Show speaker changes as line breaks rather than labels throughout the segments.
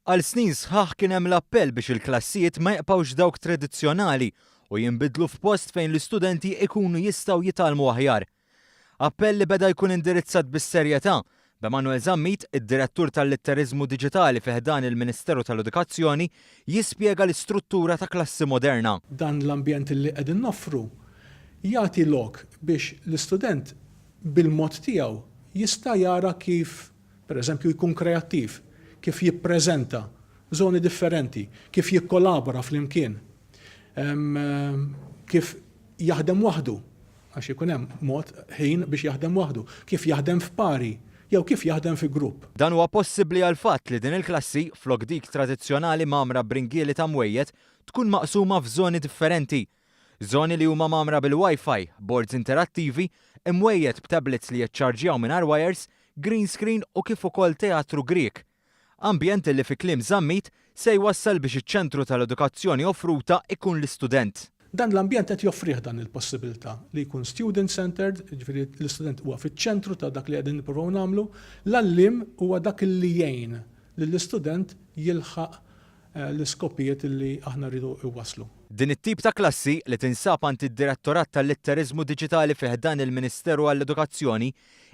Għal snin sħaħ kien hemm l-appell biex il-klassijiet ma jibqgħux dawk tradizzjonali u jinbidlu f'post fejn l-istudenti ikunu jistgħu jitalmu aħjar. Appell li beda jkun indirizzat bis-serjetà b'Emanuel Zammit, id-direttur tal-Litterizmu Diġitali fi ħdan il-Ministeru tal-Edukazzjoni, jispjega l-istruttura ta' klassi moderna.
Dan l-ambjent li qegħdin noffru jagħti lok biex l-istudent bil-mod tiegħu jista' jara kif, pereżempju, jkun kreattiv, kif jippreżenta żoni differenti, kif jikkolabora flimkien, kif jaħdem waħdu, għax ikun hemm mod ħin biex jaħdem waħdu, kif jaħdem f'pari, jew kif jaħdem fi grupp.
Dan huwa possibbli għal fatt li din il-klassi flok dik tradizzjonali mamra b'ringieli ta' mwejjed tkun maqsuma f'żoni differenti. Żoni li huma mamra bil-Wi-Fi, boards interattivi, imwejjed b'tablets li jiċċarġjaw mingħajr wires, green screen u kif ukoll teatru Grieg. Ambjent li fi kliem Zammit se jwassal biex iċ-ċentru tal-edukazzjoni offruta ikun l-istudent.
Dan l-ambjent qed joffrih dan il-possibilità li jkun student-centered, ġifieri l-istudent huwa fiċ-ċentru ta' dak li qegħdin nippruvaw nagħmlu, l-għalliem huwa dak li jgħin lill-istudent jilħaq l-iskopijiet li aħna rridu iwasslu.
Din it-tip ta' klassi li tinsab għand id-Direttorat tal-Litterizmu Diġitali fi ħdan il-Ministeru għall-Edukazzjoni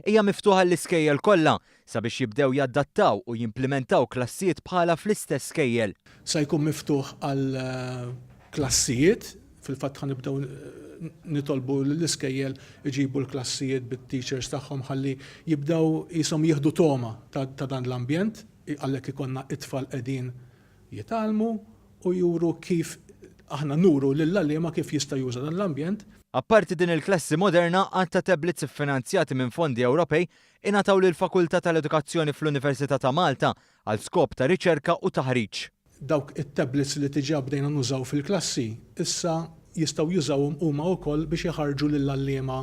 hija miftuħa l-iskejjel kollha sabiex jibdew jaddattaw u jimplementaw klassijiet bħala fl-istess skejjel.
Se jkun miftuħ għal klassijiet, fil-fatt ħanibdew nitolbu l-iskejjel iġibu l-klassijiet bit-teachers tagħhom ħalli jibdew jisom jieħdu toma ta' dan l-ambjent, għalhekk ikonna it-tfal qegħdin jitalmu u juru kif aħna nuru lill-għalliema kif jista' juża dan l-ambjent.
Apparti din il-klassi moderna għandha tablets iffinanzjati minn fondi Ewropej ingħataw lill-Fakultà tal-Edukazzjoni fl-Università ta' Malta għal skop ta' riċerka u taħriġ.
Dawk it-tablets li tiġà bdejna nużaw fil-klassi issa jistgħu jużawhom huma wkoll biex jaħarġu lill-għalliema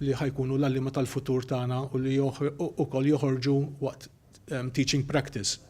li ħajkunu l-għalliema tal-futur tagħna u li wkoll joħorġu waqt teaching practice.